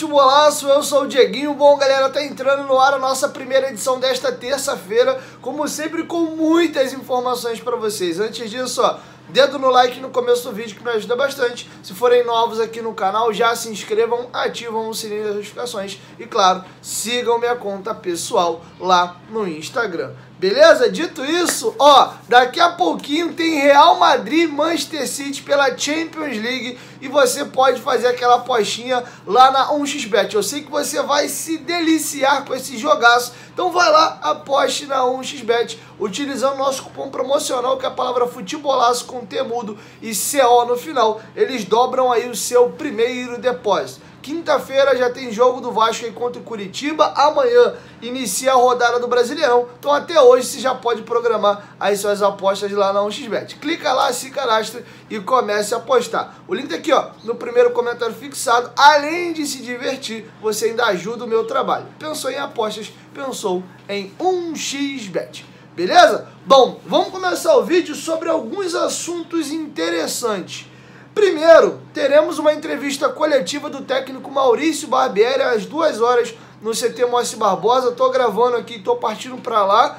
Futebolaço, eu sou o Dieguinho. Bom, galera, tá entrando no ar a nossa primeira edição desta terça-feira, como sempre, com muitas informações para vocês. Antes disso, ó, dedo no like no começo do vídeo que me ajuda bastante. Se forem novos aqui no canal, já se inscrevam, ativam o sininho das notificações e, claro, sigam minha conta pessoal lá no Instagram. Beleza? Dito isso, ó, daqui a pouquinho tem Real Madrid e Manchester City pela Champions League e você pode fazer aquela apostinha lá na 1xBet. Eu sei que você vai se deliciar com esse jogaço, então vai lá, aposte na 1xBet, utilizando o nosso cupom promocional, que é a palavra futebolaço com T mudo e CO no final. Eles dobram aí o seu primeiro depósito. Quinta-feira já tem jogo do Vasco aí contra o Curitiba. Amanhã inicia a rodada do Brasileirão. Então até hoje você já pode programar as suas apostas lá na 1xBet. Clica lá, se cadastra e comece a apostar. O link tá aqui, ó, no primeiro comentário fixado. Além de se divertir, você ainda ajuda o meu trabalho. Pensou em apostas? Pensou em 1xBet. Beleza? Bom, vamos começar o vídeo sobre alguns assuntos interessantes. Primeiro, teremos uma entrevista coletiva do técnico Maurício Barbieri às 2 horas no CT Moacir Barbosa. Estou gravando aqui, estou partindo para lá.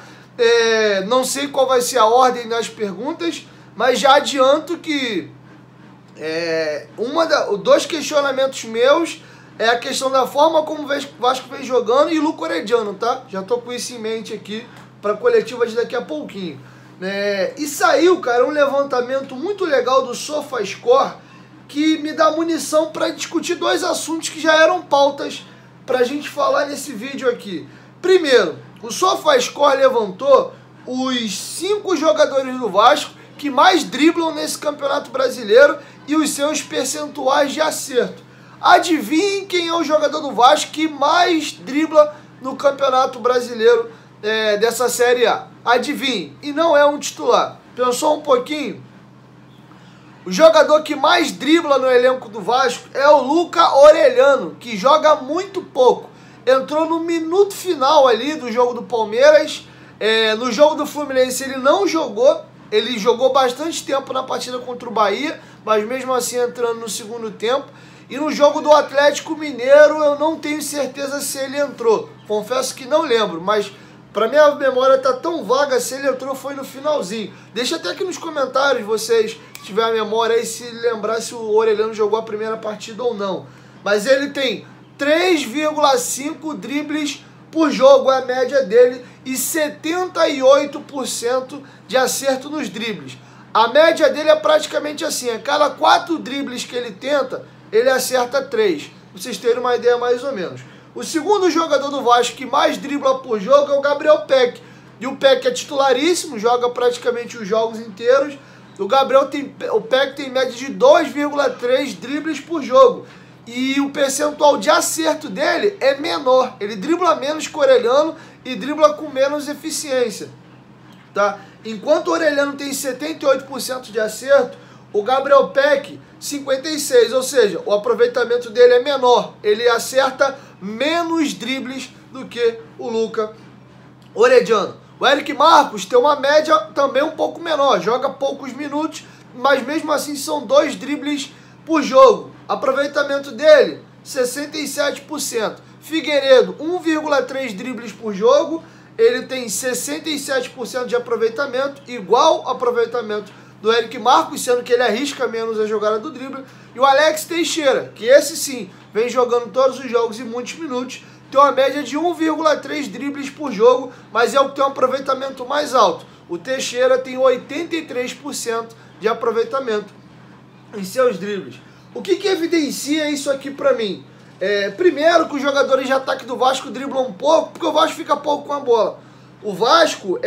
Não sei qual vai ser a ordem das perguntas, mas já adianto que dois questionamentos meus é a questão da forma como o Vasco vem jogando e o Luca Orediano, tá? Já estou com isso em mente aqui para a coletiva de daqui a pouquinho. E saiu, cara, um levantamento muito legal do SofaScore que me dá munição para discutir dois assuntos que já eram pautas para a gente falar nesse vídeo aqui. Primeiro, o SofaScore levantou os 5 jogadores do Vasco que mais driblam nesse Campeonato Brasileiro e os seus percentuais de acerto. Adivinhem quem é o jogador do Vasco que mais dribla no Campeonato Brasileiro dessa Série A? Adivinhe, e não é um titular. Pensou um pouquinho? O jogador que mais dribla no elenco do Vasco é o Luca Orediano, que joga muito pouco. Entrou no minuto final ali do jogo do Palmeiras. No jogo do Fluminense ele não jogou. Ele jogou bastante tempo na partida contra o Bahia, mas mesmo assim entrando no segundo tempo. E no jogo do Atlético Mineiro eu não tenho certeza se ele entrou. Confesso que não lembro, mas pra minha memória tá tão vaga, se ele entrou foi no finalzinho. Deixa até aqui nos comentários vocês, se tiver a memória aí, se lembrar se o Orediano jogou a primeira partida ou não. Mas ele tem 3,5 dribles por jogo, é a média dele, e 78% de acerto nos dribles. A média dele é praticamente assim, a cada 4 dribles que ele tenta, ele acerta 3. Pra vocês terem uma ideia mais ou menos. O segundo jogador do Vasco que mais dribla por jogo é o Gabriel Peck. E o Peck é titularíssimo, joga praticamente os jogos inteiros. O Peck tem média de 2,3 dribles por jogo. E o percentual de acerto dele é menor. Ele dribla menos que o Orediano e dribla com menos eficiência. Tá? Enquanto o Orediano tem 78% de acerto, o Gabriel Peck 56%, ou seja, o aproveitamento dele é menor. Ele acerta menos dribles do que o Luca Orediano. O Eric Marcos tem uma média também um pouco menor, joga poucos minutos, mas mesmo assim são 2 dribles por jogo. Aproveitamento dele, 67%. Figueiredo, 1,3 dribles por jogo, ele tem 67% de aproveitamento, igual aproveitamento do Eric Marcos, sendo que ele arrisca menos a jogada do drible. E o Alex Teixeira, que esse sim vem jogando todos os jogos e muitos minutos, tem uma média de 1,3 dribles por jogo, mas é o que tem um aproveitamento mais alto. O Teixeira tem 83% de aproveitamento em seus dribles. O que evidencia isso aqui pra mim? Primeiro, que os jogadores de ataque do Vasco driblam um pouco, porque o Vasco fica pouco com a bola. O Vasco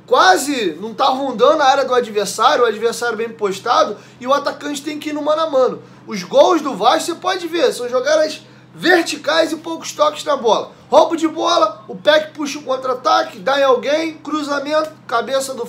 quase não tá rondando a área do adversário, o adversário bem postado, e o atacante tem que ir no mano a mano. Os gols do Vasco, você pode ver, são jogadas verticais e poucos toques na bola. Roubo de bola, o Peck puxa o contra-ataque, dá em alguém, cruzamento, cabeça do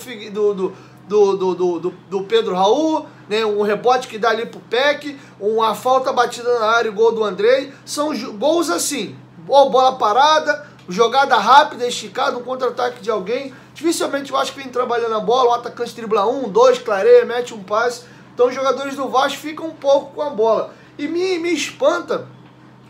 Pedro Raul, né, um rebote que dá ali pro Peck, uma falta batida na área e gol do Andrei. São gols assim, ou bola parada, jogada rápida, esticada, um contra-ataque de alguém. Dificilmente o Vasco vem trabalhando a bola, o atacante dribla 1, 2, clareia, mete um passe. Então os jogadores do Vasco ficam um pouco com a bola. E me espanta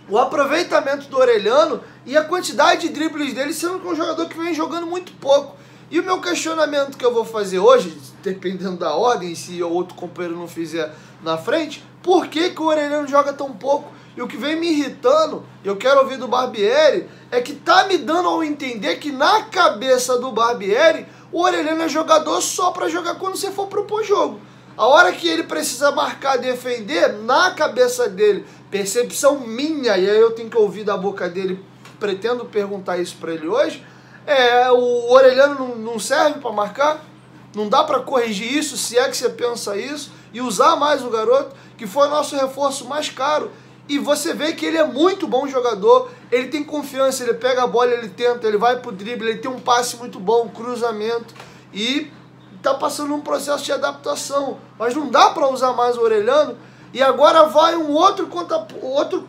o aproveitamento do Orelhano e a quantidade de dribles dele, sendo que é um jogador que vem jogando muito pouco. E o meu questionamento que eu vou fazer hoje, dependendo da ordem, se o outro companheiro não fizer na frente, por que que o Orelhano joga tão pouco? E o que vem me irritando, eu quero ouvir do Barbieri, é que tá me dando ao entender que na cabeça do Barbieri, o Orelhano é jogador só para jogar quando você for propor jogo. A hora que ele precisa marcar, defender, na cabeça dele, percepção minha, e aí eu tenho que ouvir da boca dele, pretendo perguntar isso para ele hoje, o Orelhano não serve para marcar? Não dá para corrigir isso, se é que você pensa isso, e usar mais o garoto, que foi o nosso reforço mais caro. E você vê que ele é muito bom jogador, ele tem confiança, ele pega a bola, ele tenta, ele vai pro drible, ele tem um passe muito bom, um cruzamento, e tá passando um processo de adaptação. Mas não dá para usar mais o Orelhano, e agora vai um outro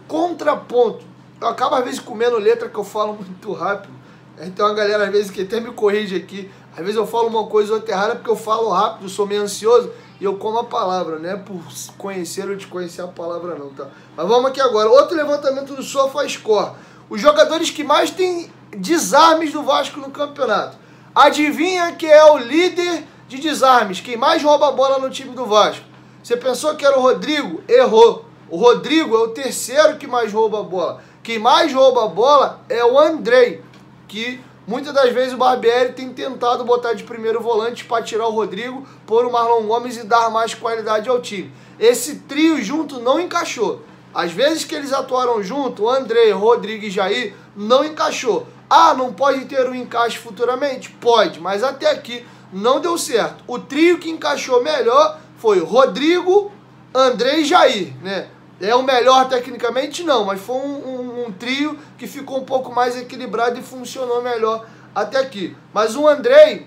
contraponto. Eu acabo às vezes comendo letra que eu falo muito rápido. Então a galera às vezes que até me corrige aqui. Às vezes eu falo uma coisa ou outra errada porque eu falo rápido, sou meio ansioso e eu como a palavra, não é por conhecer ou desconhecer a palavra não, tá? Mas vamos aqui agora. Outro levantamento do SofaScore. Os jogadores que mais têm desarmes do Vasco no campeonato. Adivinha quem é o líder de desarmes? Quem mais rouba a bola no time do Vasco? Você pensou que era o Rodrigo? Errou. O Rodrigo é o terceiro que mais rouba a bola. Quem mais rouba a bola é o Andrei, que muitas das vezes o Barbieri tem tentado botar de primeiro volante para tirar o Rodrigo, pôr o Marlon Gomes e dar mais qualidade ao time. Esse trio junto não encaixou. Às vezes que eles atuaram junto, o Andrei, Rodrigo e Jair, não encaixou. Ah, não pode ter um encaixe futuramente? Pode, mas até aqui não deu certo. O trio que encaixou melhor foi Rodrigo, Andrei e Jair, né? É o melhor tecnicamente? Não, mas foi um trio que ficou um pouco mais equilibrado e funcionou melhor até aqui. Mas o Andrei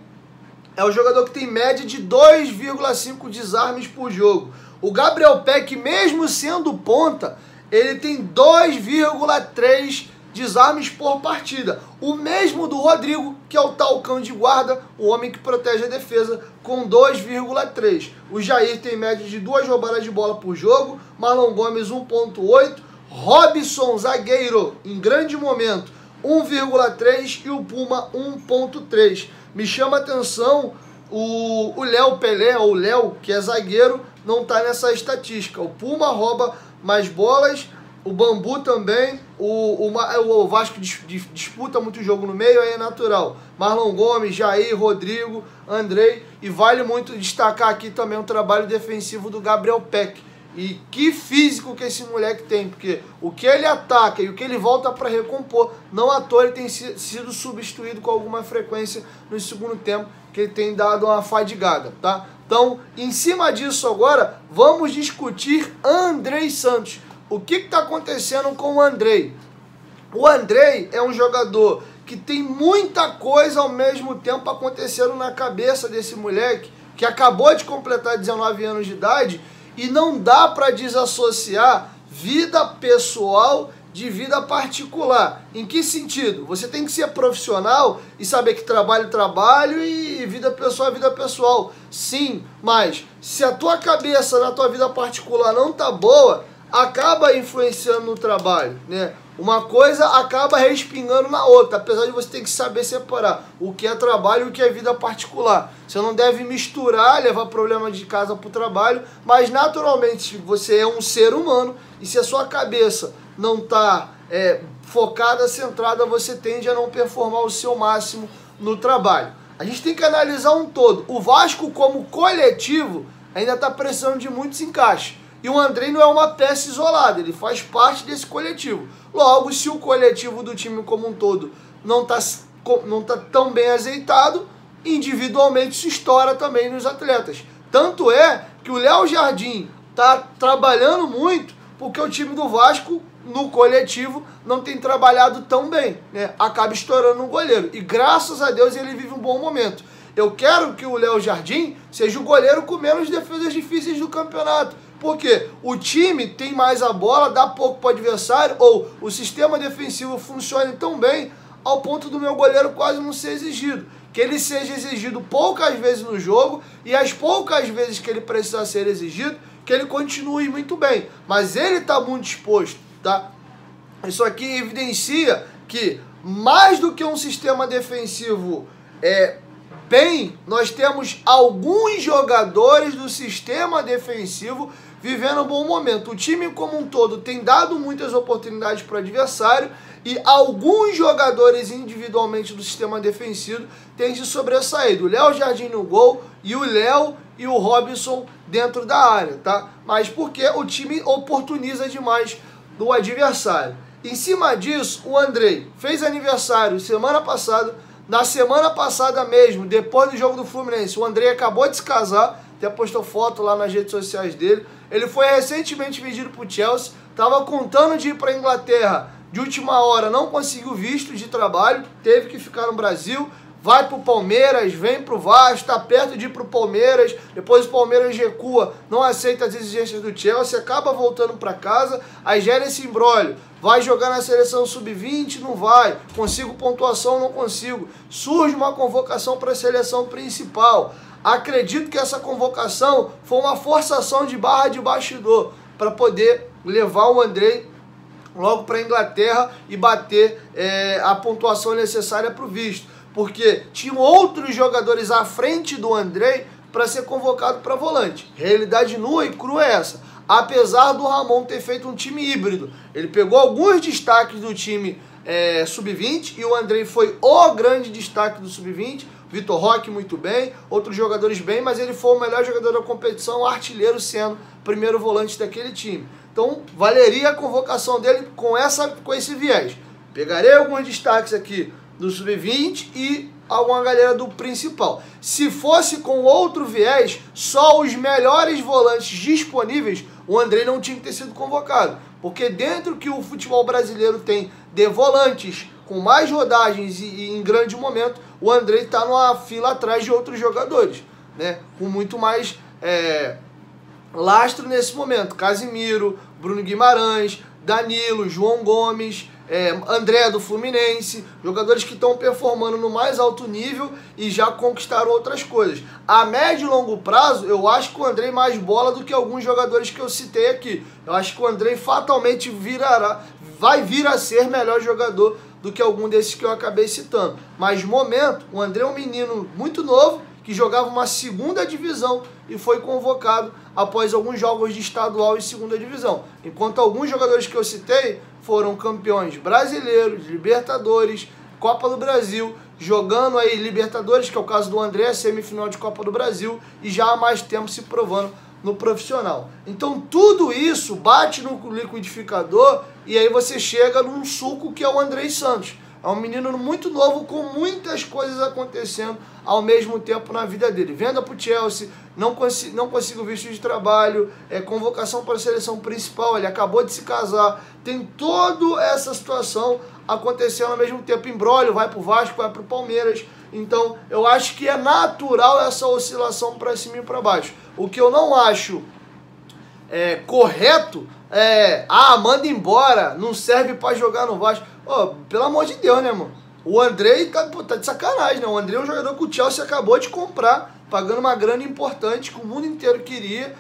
é o jogador que tem média de 2,5 desarmes por jogo. O Gabriel Peck, mesmo sendo ponta, ele tem 2,3 desarmes por partida. O mesmo do Rodrigo, que é o tal cão de guarda, o homem que protege a defesa, com 2,3. O Jair tem média de 2 roubadas de bola por jogo, Marlon Gomes 1,8, Robson, zagueiro, em grande momento, 1,3 e o Puma 1,3. Me chama a atenção o Léo Pelé, ou Léo, que é zagueiro, não está nessa estatística. O Puma rouba mais bolas, o Bambu também, o Vasco disputa muito jogo no meio, aí é natural. Marlon Gomes, Jair, Rodrigo, Andrei, e vale muito destacar aqui também o trabalho defensivo do Gabriel Peck. E que físico que esse moleque tem, porque o que ele ataca e o que ele volta para recompor, não à toa ele tem sido substituído com alguma frequência no segundo tempo, que ele tem dado uma fadigada, tá? Então, em cima disso agora, vamos discutir Andrei Santos. O que está acontecendo com o Andrei? O Andrei é um jogador que tem muita coisa ao mesmo tempo acontecendo na cabeça desse moleque, que acabou de completar 19 anos de idade, e não dá para desassociar vida pessoal de vida particular. Em que sentido? Você tem que ser profissional e saber que trabalho é trabalho e vida pessoal é vida pessoal. Sim, mas se a tua cabeça na tua vida particular não tá boa, acaba influenciando no trabalho, né? Uma coisa acaba respingando na outra, apesar de você ter que saber separar o que é trabalho e o que é vida particular. Você não deve misturar, levar problema de casa para o trabalho, mas naturalmente você é um ser humano e se a sua cabeça não está focada, centrada, você tende a não performar o seu máximo no trabalho. A gente tem que analisar um todo. O Vasco como coletivo ainda está precisando de muitos encaixes. E o Andrei não é uma peça isolada, ele faz parte desse coletivo. Logo, se o coletivo do time como um todo não tá tão bem azeitado, individualmente se estoura também nos atletas. Tanto é que o Léo Jardim está trabalhando muito porque o time do Vasco, no coletivo, não tem trabalhado tão bem, né? Acaba estourando um goleiro. E graças a Deus ele vive um bom momento. Eu quero que o Léo Jardim seja o goleiro com menos defesas difíceis do campeonato. Porque o time tem mais a bola, dá pouco para o adversário, ou o sistema defensivo funciona tão bem ao ponto do meu goleiro quase não ser exigido. Que ele seja exigido poucas vezes no jogo e as poucas vezes que ele precisar ser exigido, que ele continue muito bem. Mas ele está muito disposto, tá? Isso aqui evidencia que, mais do que um sistema defensivo bem, nós temos alguns jogadores do sistema defensivo vivendo um bom momento. O time como um todo tem dado muitas oportunidades para o adversário e alguns jogadores individualmente do sistema defensivo têm se sobressaído. O Léo Jardim no gol e o Léo e o Robinson dentro da área, tá? Mas porque o time oportuniza demais do adversário. Em cima disso, o Andrei fez aniversário semana passada. Na semana passada mesmo, depois do jogo do Fluminense, o Andrei acabou de se casar, até postou foto lá nas redes sociais dele. Ele foi recentemente vendido para o Chelsea, estava contando de ir para a Inglaterra de última hora, não conseguiu visto de trabalho, teve que ficar no Brasil, vai para o Palmeiras, vem para o Vasco, está perto de ir para o Palmeiras, depois o Palmeiras recua, não aceita as exigências do Chelsea, acaba voltando para casa, aí gera esse imbróglio. Vai jogar na seleção sub-20? Não vai. Consigo pontuação? Não consigo. Surge uma convocação para a seleção principal. Acredito que essa convocação foi uma forçação de barra de bastidor para poder levar o Andrei logo para a Inglaterra e bater a pontuação necessária para o visto. Porque tinham outros jogadores à frente do Andrei para ser convocado para volante. Realidade nua e crua é essa. Apesar do Ramon ter feito um time híbrido. Ele pegou alguns destaques do time sub-20 e o Andrei foi o grande destaque do sub-20. Vitor Roque muito bem, outros jogadores bem, mas ele foi o melhor jogador da competição, artilheiro sendo primeiro volante daquele time. Então valeria a convocação dele com esse viés. Pegarei alguns destaques aqui do sub-20 e alguma galera do principal. Se fosse com outro viés, só os melhores volantes disponíveis, o Andrei não tinha que ter sido convocado. Porque dentro que o futebol brasileiro tem de volantes com mais rodagens e em grande momento, o Andrei está numa fila atrás de outros jogadores, né? Com muito mais lastro nesse momento. Casimiro, Bruno Guimarães, Danilo, João Gomes, André do Fluminense, jogadores que estão performando no mais alto nível e já conquistaram outras coisas. A médio e longo prazo, eu acho que o Andrei mais bola do que alguns jogadores que eu citei aqui. Eu acho que o Andrei fatalmente vai vir a ser melhor jogador do que algum desses que eu acabei citando. Mas, no momento, o Andrei é um menino muito novo, que jogava uma segunda divisão e foi convocado após alguns jogos de estadual e segunda divisão. Enquanto alguns jogadores que eu citei foram campeões brasileiros, Libertadores, Copa do Brasil, jogando aí Libertadores, que é o caso do André, semifinal de Copa do Brasil, e já há mais tempo se provando no profissional. Então tudo isso bate no liquidificador e aí você chega num suco que é o Andrei Santos. É um menino muito novo com muitas coisas acontecendo ao mesmo tempo na vida dele. Venda para o Chelsea, não consigo visto de trabalho, convocação para a seleção principal, ele acabou de se casar. Tem toda essa situação acontecendo ao mesmo tempo. Imbróglio, vai para o Vasco, vai para o Palmeiras. Então eu acho que é natural essa oscilação para cima e para baixo. O que eu não acho correto manda embora, não serve para jogar no Vasco. Oh, pelo amor de Deus, né, mano? O Andrei tá de sacanagem, né? O Andrei é um jogador que o Chelsea acabou de comprar, pagando uma grana importante que o mundo inteiro queria.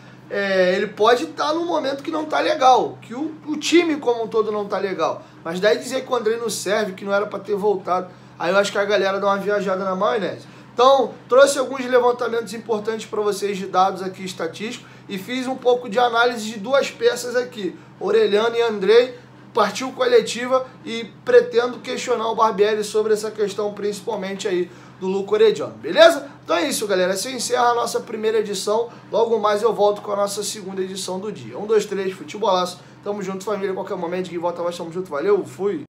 Ele pode estar num momento que não tá legal, que o time como um todo não tá legal. Mas daí dizer que o Andrei não serve, que não era para ter voltado, aí eu acho que a galera dá uma viajada na maionese. Então, trouxe alguns levantamentos importantes para vocês de dados aqui estatísticos e fiz um pouco de análise de duas peças aqui, Orelhano e Andrei. Partiu coletiva e pretendo questionar o Barbieri sobre essa questão, principalmente aí do Luca Orediano, beleza? Então é isso, galera, assim encerra a nossa primeira edição, logo mais eu volto com a nossa segunda edição do dia. 1, 2, 3, futebolaço, tamo junto família, qualquer momento que volta mais, tamo junto, valeu, fui!